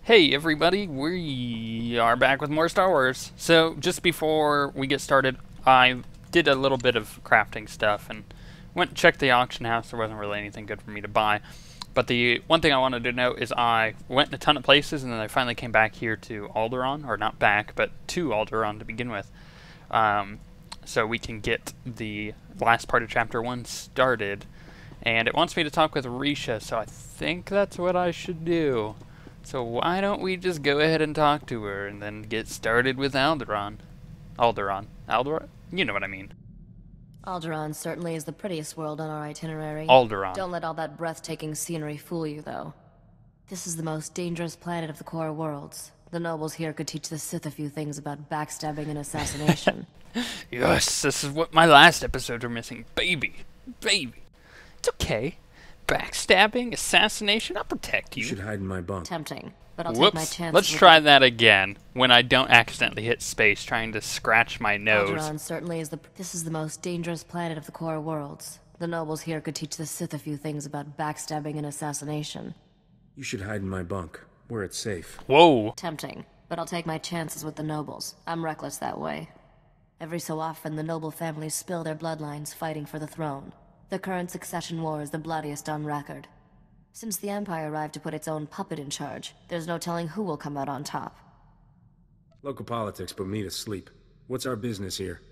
Hey everybody, we are back with more Star Wars. So just before we get started, I did a little bit of crafting stuff and went and checked the auction house. There wasn't really anything good for me to buy. But the one thing I wanted to note is I went in a ton of places and then I finally came back here to Alderaan, or not back, but to Alderaan to begin with. So we can get the last part of Chapter 1 started. And it wants me to talk with Risha, so I think that's what I should do. So why don't we just go ahead and talk to her and then get started with Alderaan? Alderaan? You know what I mean. Alderaan certainly is the prettiest world on our itinerary. Alderaan. Don't let all that breathtaking scenery fool you, though. This is the most dangerous planet of the core worlds. The nobles here could teach the Sith a few things about backstabbing and assassination. Yes, this is what my last episodes are missing. Baby. It's okay. Backstabbing, assassination, I'll protect you. You should hide in my bunk. Tempting, but I'll take my chances. Let's try that again when I don't accidentally hit space trying to scratch my nose. Alderaan certainly is This is the most dangerous planet of the core worlds. The nobles here could teach the Sith a few things about backstabbing and assassination. You should hide in my bunk, where it's safe. Whoa. Tempting, but I'll take my chances with the nobles. I'm reckless that way. Every so often, the noble families spill their bloodlines fighting for the throne. The current succession war is the bloodiest on record. Since the Empire arrived to put its own puppet in charge, there's no telling who will come out on top. Local politics put me to sleep. What's our business here?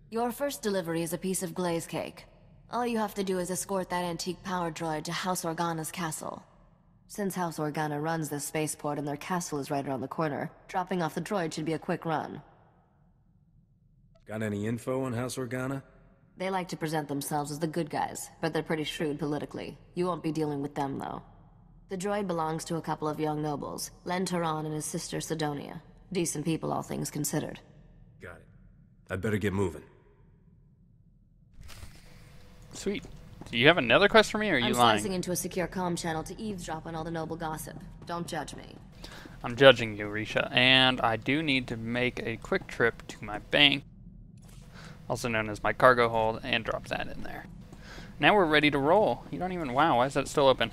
Your first delivery is a piece of glaze cake. All you have to do is escort that antique power droid to House Organa's castle. Since House Organa runs this spaceport and their castle is right around the corner, dropping off the droid should be a quick run. Got any info on House Organa? They like to present themselves as the good guys, but they're pretty shrewd politically. You won't be dealing with them, though. The droid belongs to a couple of young nobles, Teran and his sister Sidonia. Decent people, all things considered. Got it. I'd better get moving. Sweet. Do you have another quest for me, or are you lying? I'm slicing into a secure comm channel to eavesdrop on all the noble gossip. Don't judge me. I'm judging you, Risha, and I do need to make a quick trip to my bank, also known as my cargo hold, and drop that in there. Now we're ready to roll. You don't even... Wow, why is that still open?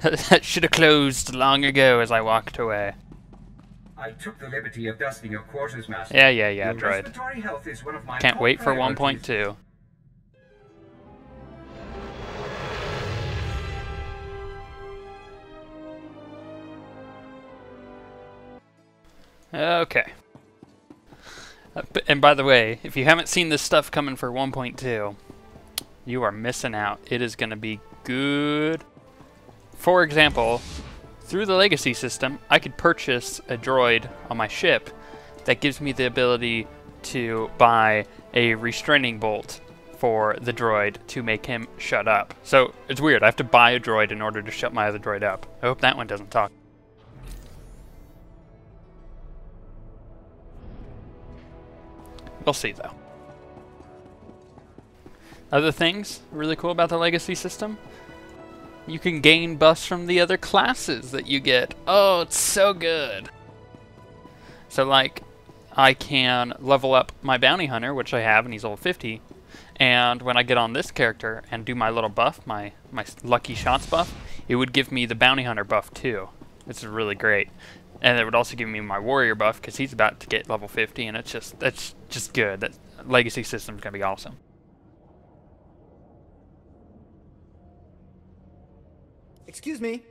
That should have closed long ago as I walked away. I took the liberty of dusting your quarters, Master. Yeah, Your droid. respiratory health is one of my Can't top wait for priorities. 1.2. Okay. And by the way, if you haven't seen this stuff coming for 1.2, you are missing out. It is going to be good. For example, through the legacy system, I could purchase a droid on my ship that gives me the ability to buy a restraining bolt for the droid to make him shut up. So it's weird. I have to buy a droid in order to shut my other droid up. I hope that one doesn't talk. We'll see, though. Other things really cool about the legacy system? You can gain buffs from the other classes that you get. Oh, it's so good. So, like, I can level up my bounty hunter, which I have, and he's level 50. And when I get on this character and do my little buff, my lucky shots buff, it would give me the bounty hunter buff, too. This is really great. And it would also give me my warrior buff because he's about to get level 50, and that's just good. That legacy system's gonna be awesome. Excuse me.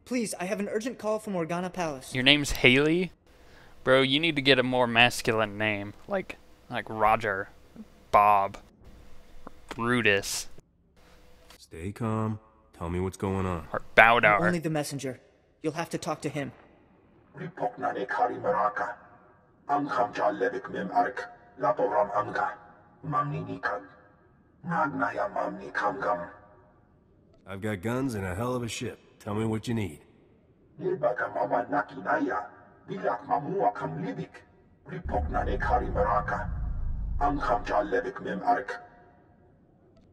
Please, I have an urgent call from Organa Palace. Your name's Haley? Bro, you need to get a more masculine name. Like Roger, Bob, Brutus. Stay calm. Tell me what's going on. Or Bowdar. Only the messenger. You'll have to talk to him. Ripoknane kari maraka. Amkhamja levik mem ark. Laporam amga. Mamni nikan. Nagnaya mamni kamgam. I've got guns and a hell of a ship. Tell me what you need. Nilbaka mama nakinaya. Bilak mamua kam libik. Ripoknane kari maraka. Amkhamja levik mem ark.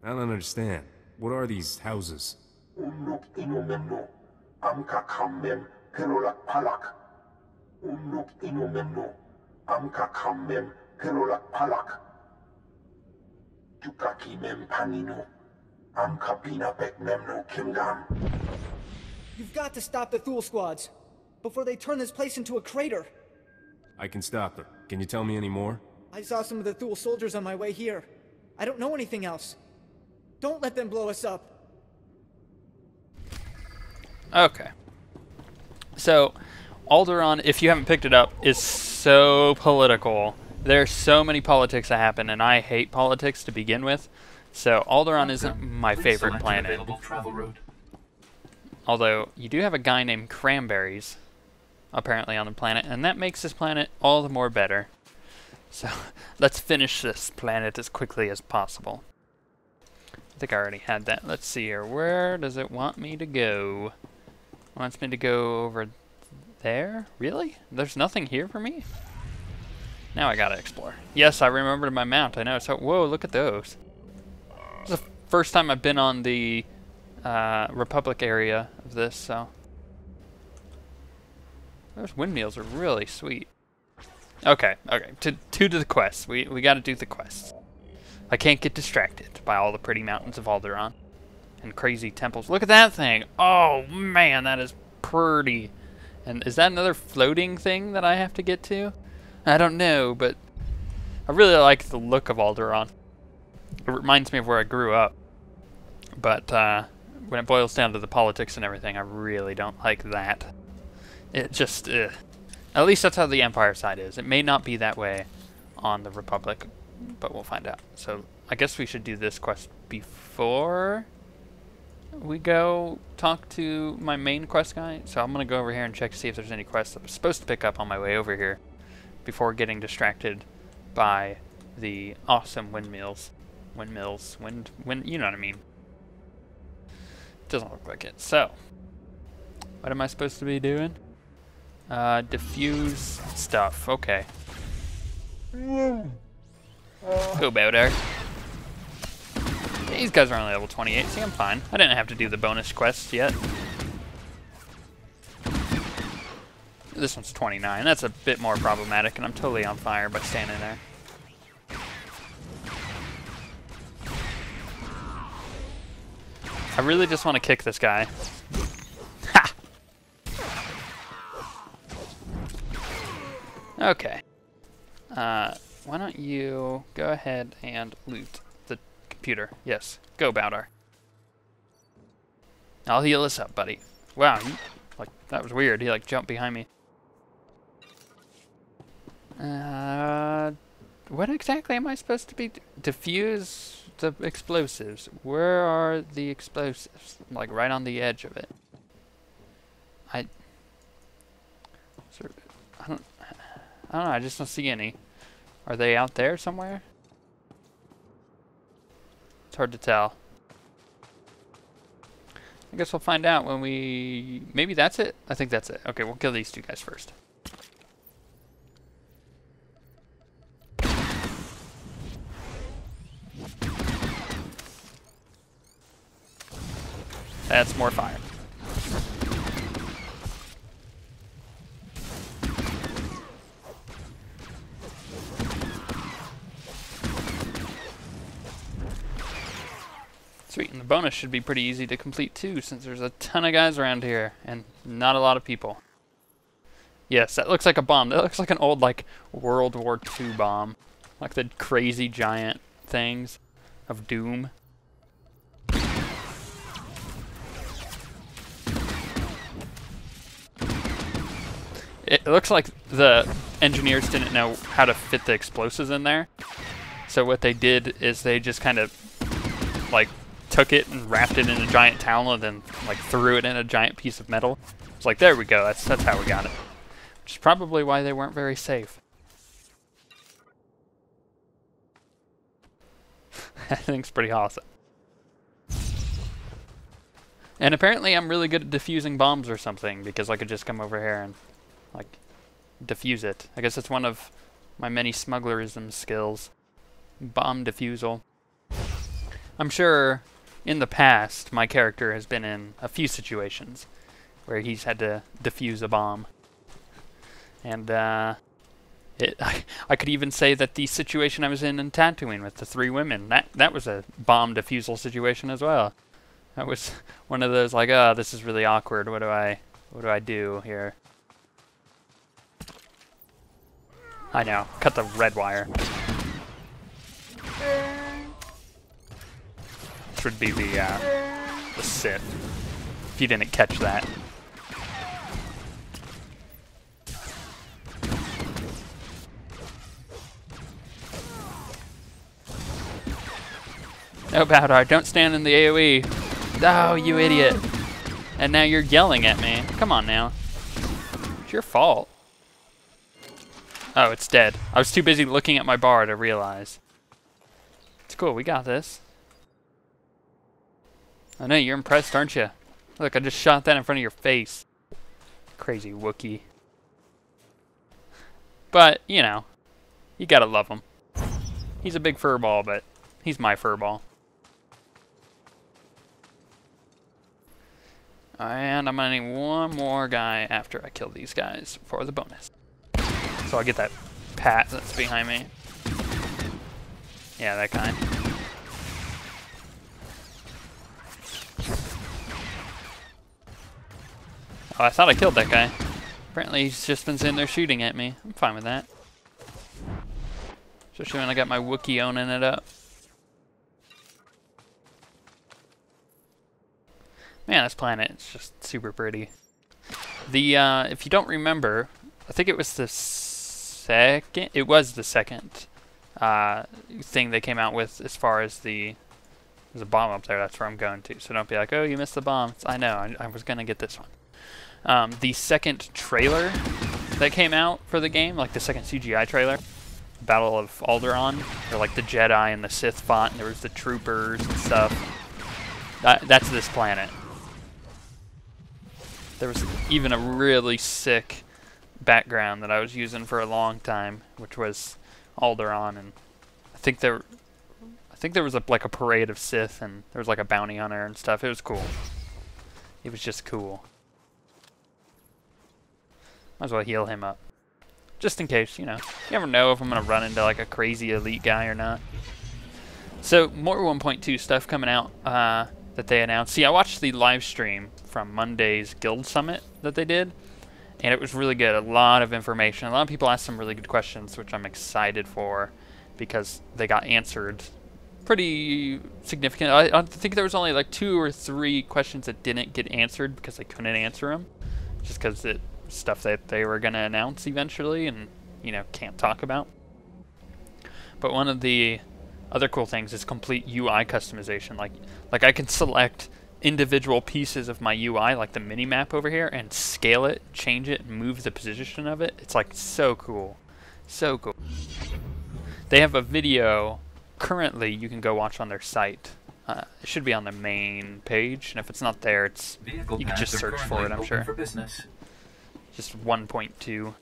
I don't understand. What are these houses? Unuk inumenu. Amka kammem kerolak palak. Unuk inumenu. Amka kammem kerolak palak. Tukaki mem paninu. Amka pina pek memno kimgam. You've got to stop the Thule squads. before they turn this place into a crater. I can stop them. Can you tell me any more? I saw some of the Thule soldiers on my way here. I don't know anything else. Don't let them blow us up. Okay. So, Alderaan, if you haven't picked it up, is so political. There's so many politics that happen, and I hate politics to begin with. So, Alderaan isn't my favorite planet. Although, you do have a guy named Cranberries, apparently, on the planet, and that makes this planet all the more better. So, let's finish this planet as quickly as possible. I think I already had that. Let's see here. Where does it want me to go? It wants me to go over there? Really? There's nothing here for me? Now I gotta explore. Yes, I remembered my mount. I know. So, whoa, look at those. This is the first time I've been on the Republic area of this, so. Those windmills are really sweet. Okay, okay. To the quests. We gotta do the quests. I can't get distracted by all the pretty mountains of Alderaan and crazy temples. Look at that thing! Oh man, that is pretty. And is that another floating thing that I have to get to? I don't know, but I really like the look of Alderaan. It reminds me of where I grew up. But when it boils down to the politics and everything, I really don't like that. It just, at least that's how the Empire side is. It may not be that way on the Republic, but we'll find out. So I guess we should do this quest before we go talk to my main quest guy. So I'm going to go over here and check to see if there's any quests I was supposed to pick up on my way over here before getting distracted by the awesome windmills. Windmills, you know what I mean. Doesn't look like it. So, what am I supposed to be doing? Diffuse stuff. Okay. Go about there. These guys are only level 28. See, I'm fine. I didn't have to do the bonus quests yet. This one's 29. That's a bit more problematic, and I'm totally on fire by standing there. I really just want to kick this guy. Ha! Okay. Why don't you go ahead and loot the computer? Yes. Go, Bowdar. I'll heal us up, buddy. Wow, like that was weird. He like jumped behind me. What exactly am I supposed to be? Diffuse the explosives. Where are the explosives? Like right on the edge of it. I don't know. I just don't see any. Are they out there somewhere? It's hard to tell. I guess we'll find out when we... Maybe that's it? I think that's it. Okay, we'll kill these two guys first. That's more fire. Sweet, and the bonus should be pretty easy to complete too, since there's a ton of guys around here, and not a lot of people. Yes, that looks like a bomb. That looks like an old, like, World War II bomb. Like the crazy giant things of doom. It looks like the engineers didn't know how to fit the explosives in there. So what they did is they just kind of, like, took it and wrapped it in a giant towel and then, like, threw it in a giant piece of metal. It's like, there we go, that's how we got it. Which is probably why they weren't very safe. I think it's pretty awesome. And apparently I'm really good at defusing bombs or something, because I could just come over here and, like, defuse it. I guess it's one of my many smugglerism skills. Bomb defusal. I'm sure in the past my character has been in a few situations where he's had to defuse a bomb. And I could even say that the situation I was in Tatooine with the 3 women, that was a bomb defusal situation as well. That was one of those like, oh, this is really awkward. What do I do here? I know. Cut the red wire. This would be the Sith. If you didn't catch that. No, Bowdar, don't stand in the AoE. Oh, you idiot. And now you're yelling at me. Come on now. It's your fault. Oh, it's dead. I was too busy looking at my bar to realize. It's cool, we got this. I know, you're impressed, aren't you? Look, I just shot that in front of your face. Crazy Wookiee. But, you know, you gotta love him. He's a big furball, but he's my furball. And I'm gonna need one more guy after I kill these guys for the bonus. So I'll get that pat that's behind me. Yeah, that kind. Oh, I thought I killed that guy. Apparently he's just been sitting there shooting at me. I'm fine with that. Especially when I got my Wookiee owning it up. Man, this planet is just super pretty. The, if you don't remember, I think it was the second, thing they came out with as far as there's a bomb up there, that's where I'm going to. So don't be like, oh, you missed the bomb. I know, I was going to get this one. The second trailer that came out for the game, like the second CGI trailer, Battle of Alderaan, where like the Jedi and the Sith fought, and there was the troopers and stuff. That's this planet. There was even a really sick background that I was using for a long time, which was Alderaan, and I think there was like a parade of Sith, and there was like a bounty hunter and stuff. It was cool. It was just cool. Might as well heal him up, just in case, you know. You never know if I'm gonna run into like a crazy elite guy or not. So more 1.2 stuff coming out that they announced. See, I watched the live stream from Monday's Guild Summit that they did, and it was really good. A lot of information. A lot of people asked some really good questions, which I'm excited for because they got answered pretty significant. I think there was only like 2 or 3 questions that didn't get answered because they couldn't answer them, just because it was stuff that they were going to announce eventually and, you know, can't talk about. But one of the other cool things is complete UI customization. Like I can select individual pieces of my UI, like the mini map over here, and scale it, change it, and move the position of it. It's like so cool. So cool. They have a video currently you can go watch on their site. It should be on the main page, and if it's not there, you can just search for it, I'm sure. Just 1.2.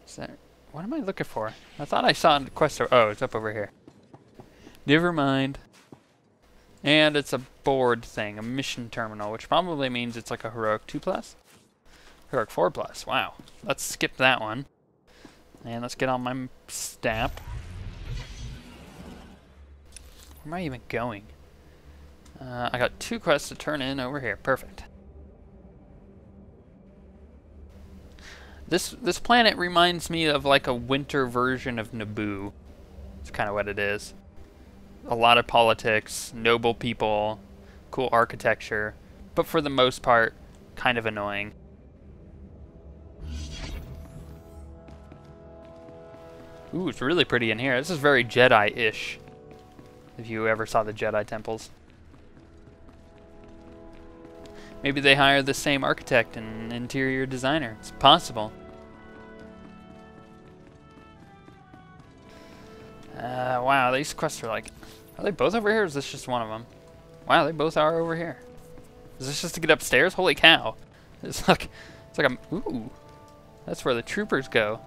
Is that, what am I looking for? I thought I saw a quest. Oh, it's up over here. Never mind. And it's a board thing, a mission terminal, which probably means it's like a Heroic 2+. Heroic 4+. Wow. Let's skip that one. And let's get on my stamp. Where am I even going? I got 2 quests to turn in over here. Perfect. This planet reminds me of like a winter version of Naboo. It's kind of what it is. A lot of politics, noble people, cool architecture, but for the most part, kind of annoying. Ooh, it's really pretty in here. This is very Jedi-ish, if you ever saw the Jedi temples. Maybe they hired the same architect and interior designer. It's possible. Wow, these quests are like... Are they both over here, or is this just one of them? Wow, they both are over here. Is this just to get upstairs? Holy cow. It's like a... Ooh. That's where the troopers go.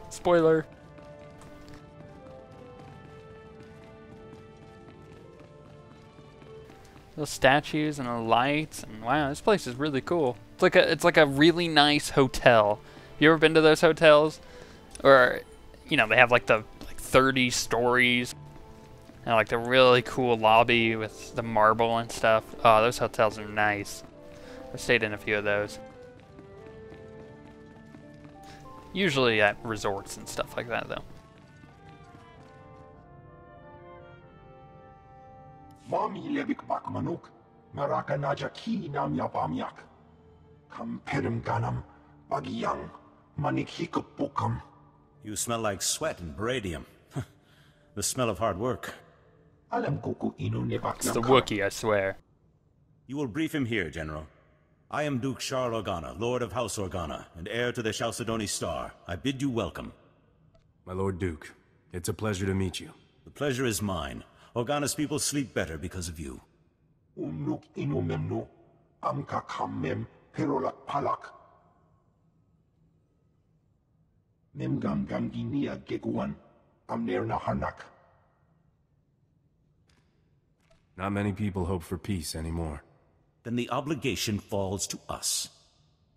Spoiler. Those statues and the lights, and wow, this place is really cool. It's like a really nice hotel. You ever been to those hotels? Or, you know, they have like the 30 stories and like the really cool lobby with the marble and stuff. Oh, those hotels are nice. I've stayed in a few of those. Usually at resorts and stuff like that, though. Mami lebik bak manuk, maraka naja ki nam yapamyak. Kam perim ganam, bagiyang, manik hikupukam. You smell like sweat and beradium. The smell of hard work. Alam kuku inu nebak It's the Wookiee, I swear. You will brief him here, General. I am Duke Charles Organa, Lord of House Organa, and heir to the Chalcedony Star. I bid you welcome. My Lord Duke, it's a pleasure to meet you. The pleasure is mine. Organa's people sleep better because of you. Unuk inu memnu, amka kammem perolak palak. Memgam gam ginia geguan, amner nahanak. Not many people hope for peace anymore. Then the obligation falls to us.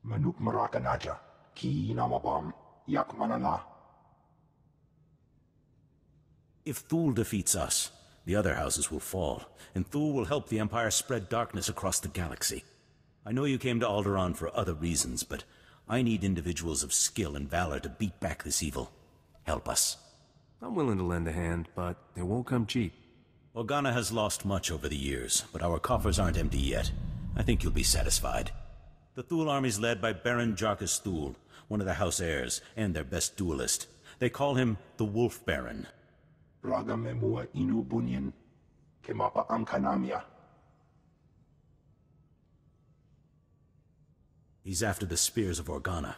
Manuk maraka naja, ki namabam, yak manala. If Thule defeats us, the other houses will fall, and Thule will help the Empire spread darkness across the galaxy. I know you came to Alderaan for other reasons, but I need individuals of skill and valor to beat back this evil. Help us. I'm willing to lend a hand, but it won't come cheap. Organa has lost much over the years, but our coffers aren't empty yet. I think you'll be satisfied. The Thule army's led by Baron Jarkus Thule, one of the house heirs, and their best duelist. They call him the Wolf Baron. Raga memua inu bunyan, kemapa amkanamia. He's after the spears of Organa.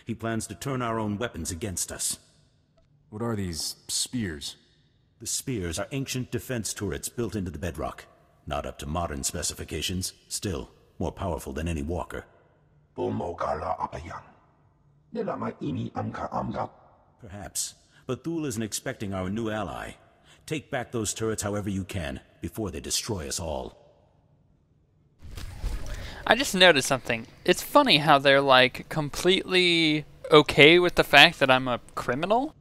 He plans to turn our own weapons against us. What are these spears? The spears are ancient defense turrets built into the bedrock. Not up to modern specifications, still more powerful than any walker. Bomogala apayang. Nilama ini amka amga. Perhaps, but Thule isn't expecting our new ally. Take back those turrets however you can, before they destroy us all. I just noticed something. It's funny how they're like completely okay with the fact that I'm a criminal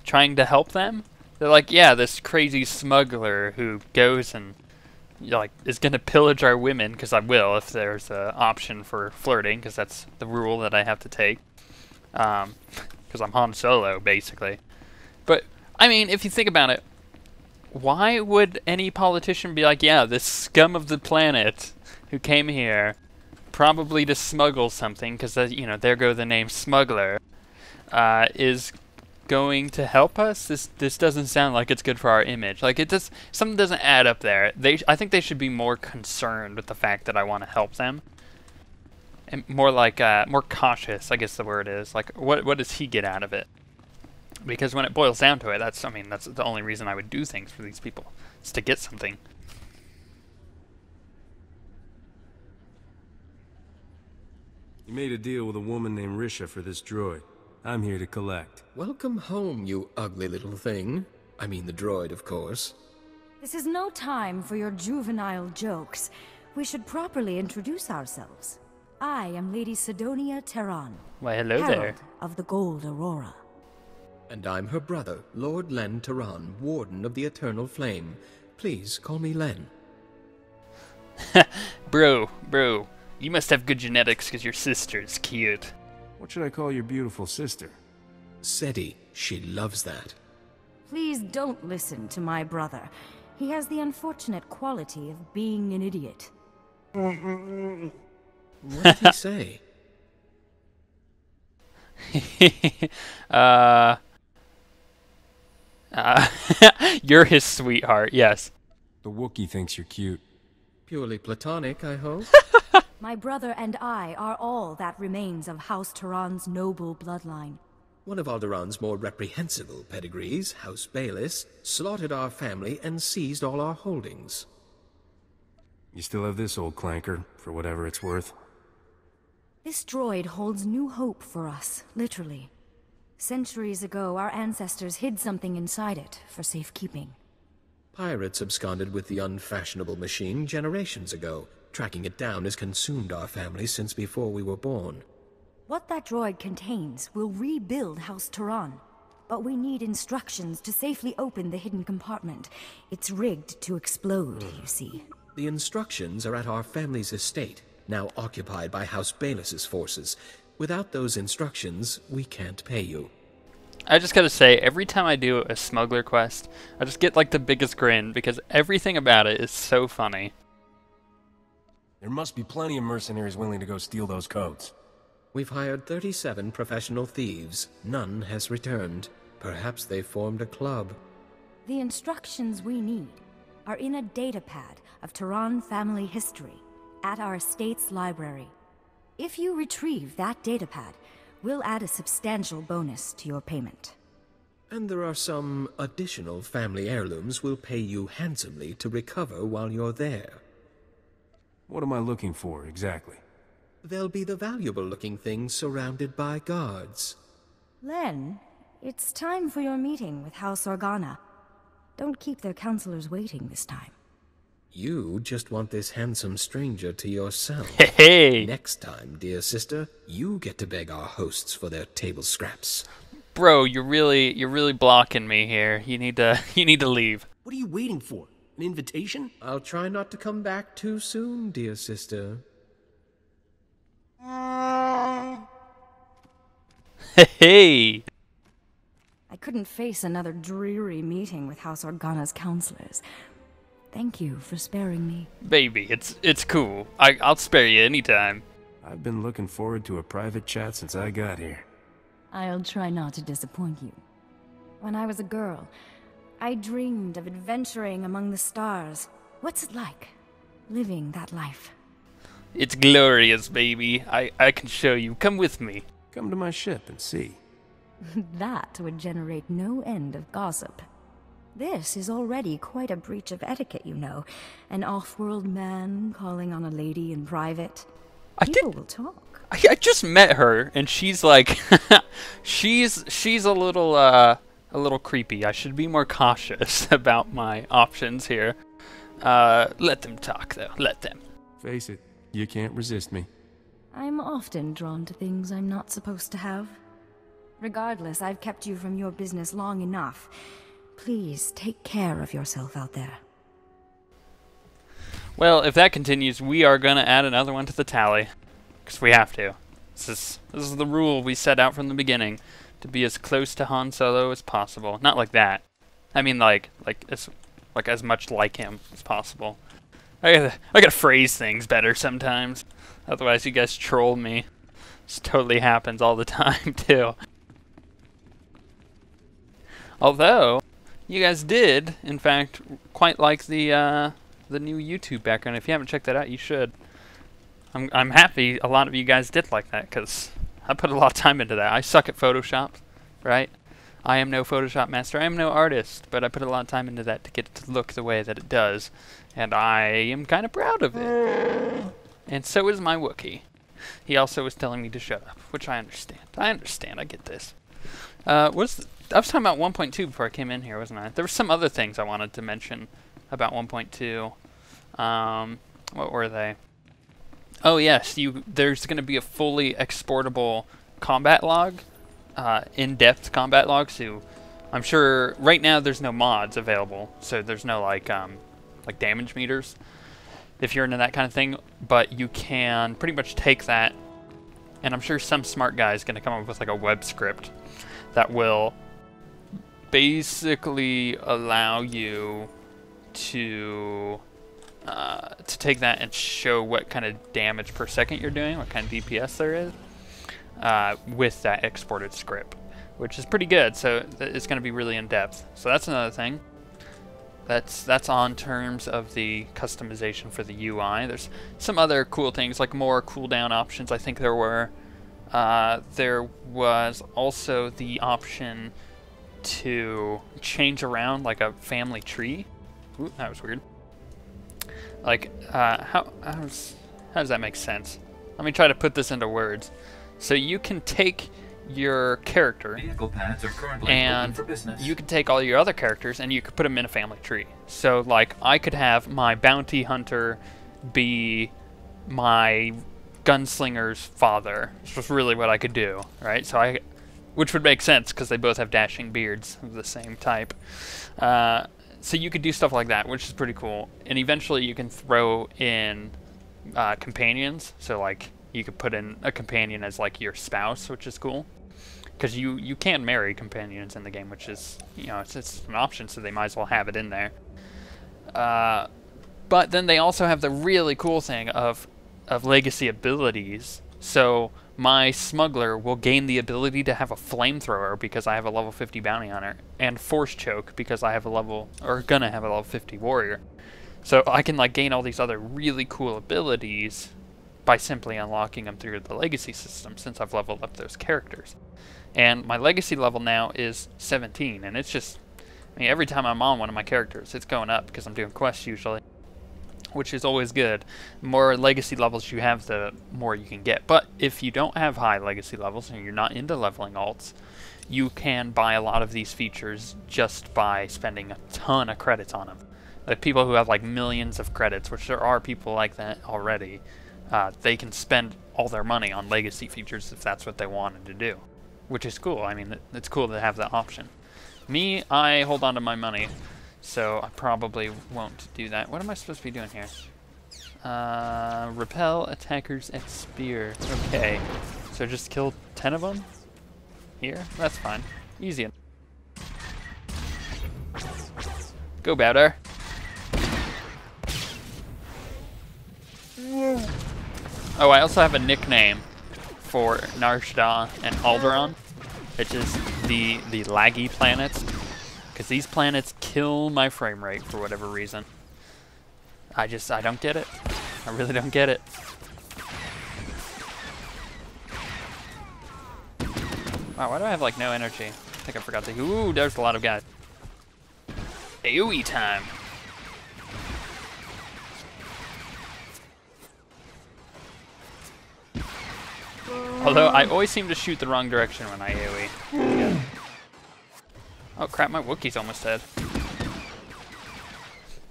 trying to help them. They're like, yeah, this crazy smuggler who goes and like is gonna pillage our women, because I will if there's an option for flirting, because that's the rule that I have to take. Because I'm Han Solo, basically. But I mean, if you think about it, why would any politician be like, yeah, this scum of the planet who came here probably to smuggle something, because you know, there go the name Smuggler, is going to help us? This doesn't sound like it's good for our image. Like, something doesn't add up there. I think they should be more concerned with the fact that I want to help them, and more like more cautious, I guess the word is. Like, what does he get out of it? Because when it boils down to it, that's the only reason I would do things for these people. It's to get something. You made a deal with a woman named Risha for this droid. I'm here to collect. Welcome home, you ugly little thing. I mean the droid, of course. This is no time for your juvenile jokes. We should properly introduce ourselves. I am Lady Sidonia Teran. Why, hello Herald there. of the Gold Aurora. And I'm her brother, Lord Len Teran, Warden of the Eternal Flame. Please call me Len. Bro, you must have good genetics because your sister's cute. What should I call your beautiful sister? Seti, she loves that. Please don't listen to my brother. He has the unfortunate quality of being an idiot. What did he say? You're his sweetheart, yes. The Wookiee thinks you're cute. Purely platonic, I hope. My brother and I are all that remains of House Teran's noble bloodline. One of Alderaan's more reprehensible pedigrees, House Bayless, slaughtered our family and seized all our holdings. You still have this old clanker, for whatever it's worth. This droid holds new hope for us, literally. Centuries ago, our ancestors hid something inside it for safekeeping. Pirates absconded with the unfashionable machine generations ago. Tracking it down has consumed our family since before we were born. What that droid contains will rebuild House Teran. But we need instructions to safely open the hidden compartment. It's rigged to explode, you see. The instructions are at our family's estate, now occupied by House Bayless's forces. Without those instructions, we can't pay you. I just gotta say, every time I do a smuggler quest, I just get like the biggest grin because everything about it is so funny. There must be plenty of mercenaries willing to go steal those codes. We've hired 37 professional thieves. None has returned. Perhaps they formed a club. The instructions we need are in a datapad of Teran family history at our estate's library. If you retrieve that datapad, we'll add a substantial bonus to your payment. And there are some additional family heirlooms we'll pay you handsomely to recover while you're there. What am I looking for, exactly? They'll be the valuable-looking things surrounded by guards. Len, it's time for your meeting with House Organa. Don't keep their counselors waiting this time. You just want this handsome stranger to yourself. Hey! Next time, dear sister, you get to beg our hosts for their table scraps. Bro, you're really blocking me here. You need to leave. What are you waiting for? An invitation? I'll try not to come back too soon, dear sister. Hey! I couldn't face another dreary meeting with House Organa's counselors. Thank you for sparing me. Baby, it's cool. I'll spare you anytime. I've been looking forward to a private chat since I got here. I'll try not to disappoint you. When I was a girl, I dreamed of adventuring among the stars. What's it like, living that life? It's glorious, baby. I can show you. Come with me. Come to my ship and see. That would generate no end of gossip. This is already quite a breach of etiquette, you know. An off-world man calling on a lady in private. People will talk. I just met her, and she's like, she's a little creepy. I should be more cautious about my options here. Let them talk, though. Let them. Face it, you can't resist me. I'm often drawn to things I'm not supposed to have. Regardless, I've kept you from your business long enough. Please take care of yourself out there. Well, if that continues, we are going to add another one to the tally. Because we have to. This is the rule we set out from the beginning. To be as close to Han Solo as possible. Not like that. I mean like as much like him as possible. I gotta phrase things better sometimes. Otherwise you guys troll me. This totally happens all the time too. Although, you guys did, in fact, quite like the new YouTube background. If you haven't checked that out, you should. I'm happy a lot of you guys did like that, because I put a lot of time into that. I suck at Photoshop, right? I am no Photoshop master. I am no artist, but I put a lot of time into that to get it to look the way that it does. And I am kind of proud of it. And so is my Wookiee. He also was telling me to shut up, which I understand. I get this. I was talking about 1.2 before I came in here, wasn't I? There were some other things I wanted to mention about 1.2. What were they? Oh yes, there's going to be a fully exportable combat log, in-depth combat log. So I'm sure right now there's no mods available, so there's no like damage meters if you're into that kind of thing. But you can pretty much take that, and I'm sure some smart guy is going to come up with like a web script that will basically allow you to take that and show what kind of damage per second you're doing, what kind of DPS there is, with that exported script, which is pretty good. So it's going to be really in depth. So that's another thing. That's on terms of the customization for the UI. There's some other cool things, like more cooldown options. I think there were. There was also the option to change around like a family tree. Ooh, that was weird. Like, how does that make sense? Let me try to put this into words. So you can take your character, and you can take all your other characters, and you could put them in a family tree. So, like, I could have my bounty hunter be my gunslinger's father, which was really what I could do, right? So which would make sense because they both have dashing beards of the same type. So you could do stuff like that, which is pretty cool. And eventually you can throw in companions. So like you could put in a companion as like your spouse, which is cool. Because you can marry companions in the game, which is, you know, it's an option, so they might as well have it in there. But then they also have the really cool thing of legacy abilities. So my Smuggler will gain the ability to have a flamethrower because I have a level 50 bounty on her, and force choke because I have a level, or gonna have a level 50 warrior. So I can like gain all these other really cool abilities by simply unlocking them through the legacy system, since I've leveled up those characters. And my legacy level now is 17, and it's just, I mean, every time I'm on one of my characters, it's going up because I'm doing quests usually, which is always good. The more legacy levels you have, the more you can get. But if you don't have high legacy levels and you're not into leveling alts, you can buy a lot of these features just by spending a ton of credits on them. Like people who have like millions of credits, which there are people like that already, they can spend all their money on legacy features if that's what they wanted to do, which is cool. I mean, it's cool to have that option. Me, I hold on to my money, so I probably won't do that. What am I supposed to be doing here? Repel attackers at spear. Okay, so just kill 10 of them here? That's fine. Easy. Go, Bowder. Oh, I also have a nickname for Narshda and Alderaan, which is the laggy planets, because these planets kill my frame rate for whatever reason. I don't get it. I really don't get it. Wow, why do I have like no energy? I think I forgot to. Ooh, there's a lot of guys. AoE time. Although, I always seem to shoot the wrong direction when I AoE. Yeah. Oh crap, my Wookiee's almost dead.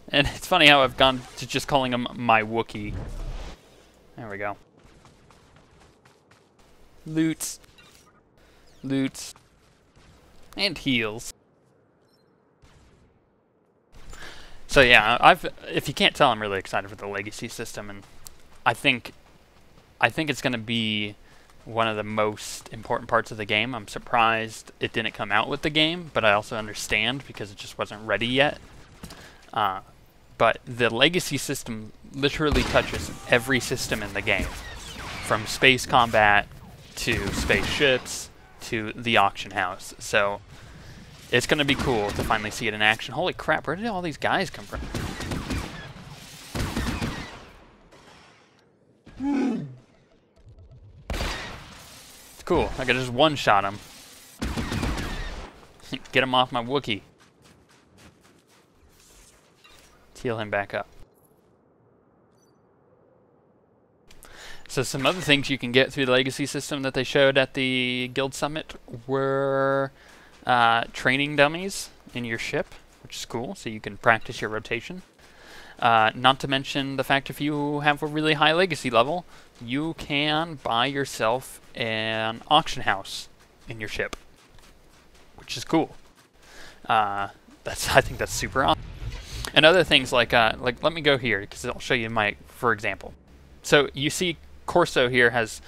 And it's funny how I've gone to just calling him my Wookiee. There we go. Loots. Loots. And heals. So yeah, if you can't tell, I'm really excited for the legacy system, and I think it's going to be one of the most important parts of the game. I'm surprised it didn't come out with the game, but I also understand because it just wasn't ready yet. But the legacy system literally touches every system in the game, from space combat to spaceships to the auction house. So it's going to be cool to finally see it in action. Holy crap, where did all these guys come from? Cool, I could just one-shot him. Get him off my Wookiee. Heal him back up. So some other things you can get through the legacy system that they showed at the Guild Summit were training dummies in your ship, which is cool, so you can practice your rotation. Not to mention the fact if you have a really high legacy level, you can buy yourself an auction house in your ship, which is cool. I think that's super awesome. And other things like let me go here because I'll show you for example. So you see Corso here has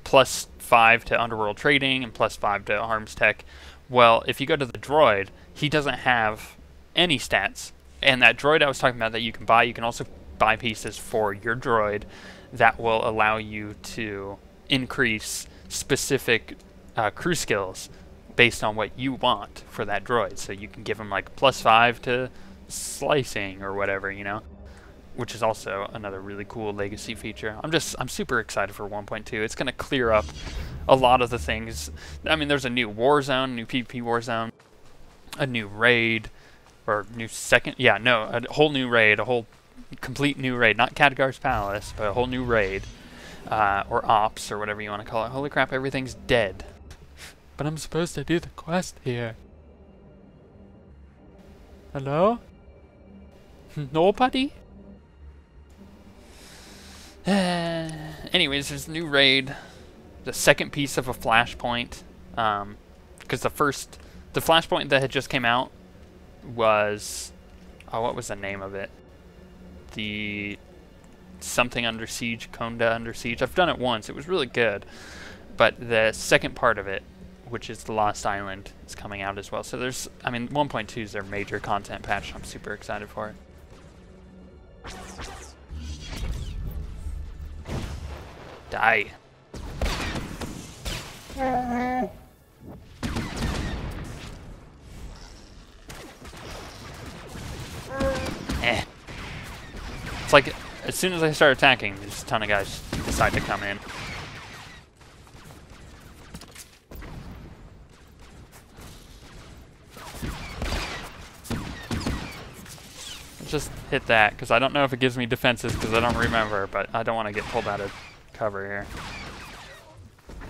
+5 to underworld trading and +5 to arms tech. Well, if you go to the droid, he doesn't have any stats. And that droid I was talking about that you can also buy pieces for your droid that will allow you to increase specific crew skills based on what you want for that droid. So you can give him like +5 to slicing or whatever, you know, which is also another really cool legacy feature. I'm super excited for 1.2. It's going to clear up a lot of the things. I mean, there's a new war zone, new PvP war zone, a new raid, or new second, yeah, no, a whole new raid, a whole complete new raid, not Khadgar's Palace, but a whole new raid, or ops, or whatever you want to call it. Holy crap, everything's dead. But I'm supposed to do the quest here. Hello? Nobody? Anyways, there's a new raid, the second piece of a flashpoint, because the flashpoint that had just came out was, oh, what was the name of it? The something Under Siege, Konda Under Siege. I've done it once. It was really good. But the second part of it, which is the Lost Island, is coming out as well. So there's, I mean, 1.2 is their major content patch. I'm super excited for it. Die. Eh. It's like, as soon as I start attacking, there's a ton of guys decide to come in. Just hit that, because I don't know if it gives me defenses, because I don't remember, but I don't want to get pulled out of cover here.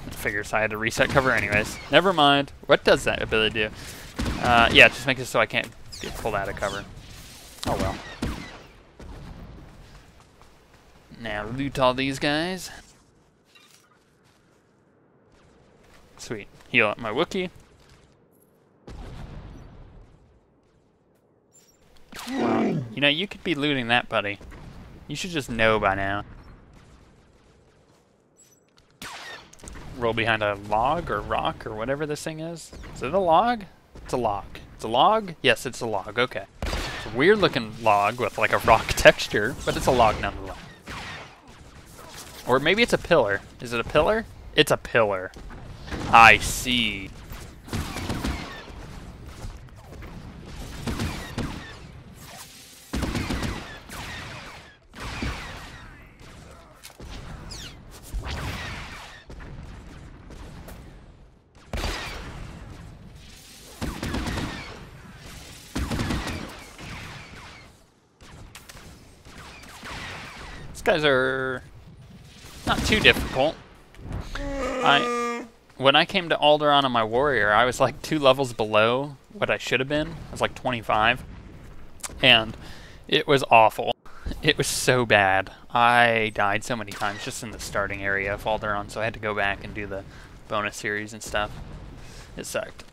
I figured I had to reset cover anyways. Never mind. What does that ability do? Yeah, just make it so I can't get pulled out of cover. Oh well. Now loot all these guys. Sweet. Heal up my Wookiee. Wow. You know, you could be looting that, buddy. You should just know by now. Roll behind a log or rock or whatever this thing is. Is it a log? It's a log. It's a log? Yes, it's a log. Okay. It's a weird looking log with like a rock texture, but it's a log nonetheless. Or maybe it's a pillar. Is it a pillar? It's a pillar. I see. These guys are not too difficult. When I came to Alderaan on my warrior, I was like 2 levels below what I should have been. I was like 25. And it was awful. It was so bad. I died so many times just in the starting area of Alderaan, so I had to go back and do the bonus series and stuff. It sucked.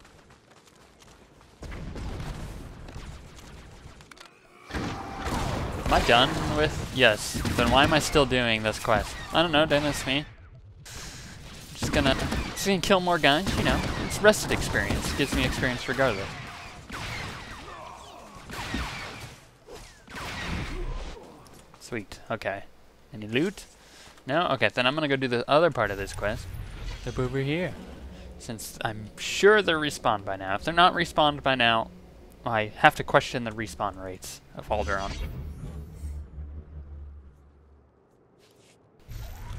Am I done with? Yes. Then why am I still doing this quest? I don't know, don't ask me. Just gonna kill more guys, you know. It's rested experience. Gives me experience regardless. Sweet. Okay. Any loot? No? Okay, then I'm gonna go do the other part of this quest. Up over here. Since I'm sure they're respawned by now. If they're not respawned by now, I have to question the respawn rates of Alderaan.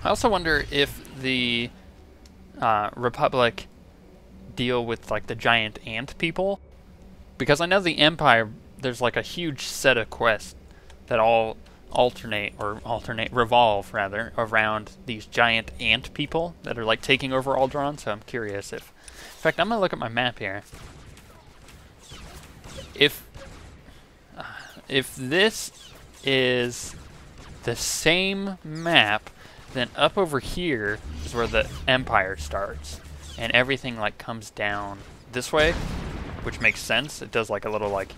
I also wonder if the Republic deal with like the giant ant people, because I know the Empire, there's like a huge set of quests that all revolve rather around these giant ant people that are like taking over Alderaan. So I'm curious if, in fact, I'm gonna look at my map here. If this is the same map, then up over here is where the Empire starts, and everything like comes down this way, which makes sense. It does like a little like,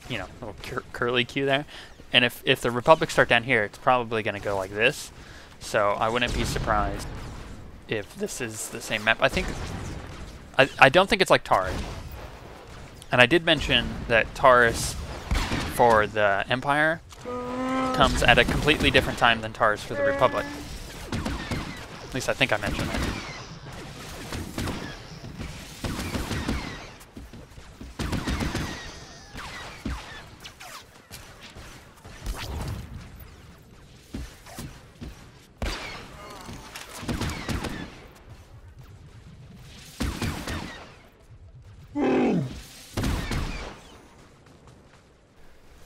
you know, little curly Q there. And if the Republic start down here, it's probably gonna go like this. So I wouldn't be surprised if this is the same map. I don't think it's like Taurus. And I did mention that Taurus for the Empire comes at a completely different time than Taurus for the Republic. At least I think I mentioned that.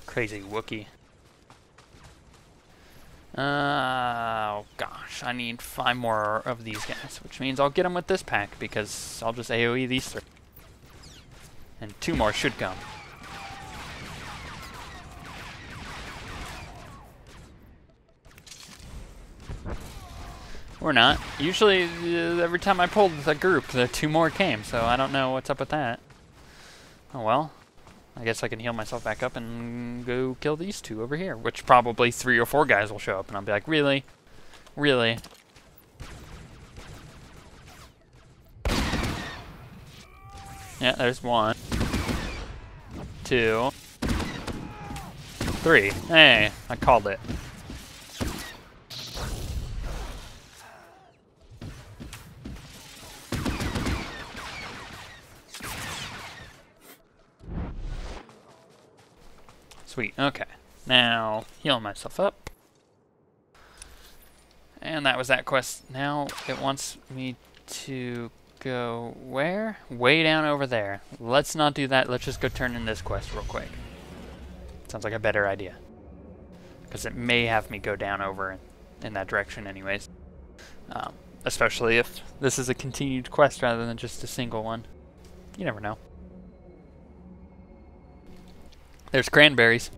Crazy Wookiee. Oh gosh, I need 5 more of these guys, which means I'll get them with this pack because I'll just AoE these 3. And 2 more should come. Or not. Usually, every time I pulled the group, the 2 more came, so I don't know what's up with that. Oh well. I guess I can heal myself back up and go kill these two over here, which probably 3 or 4 guys will show up, and I'll be like, really? Really? Yeah, there's 1, 2, 3. Hey, I called it. Sweet, okay. Now, heal myself up. And that was that quest. Now, it wants me to go where? Way down over there. Let's not do that. Let's just go turn in this quest real quick. Sounds like a better idea. Because it may have me go down over in that direction anyways. Especially if this is a continued quest rather than just a single one. You never know. There's cranberries.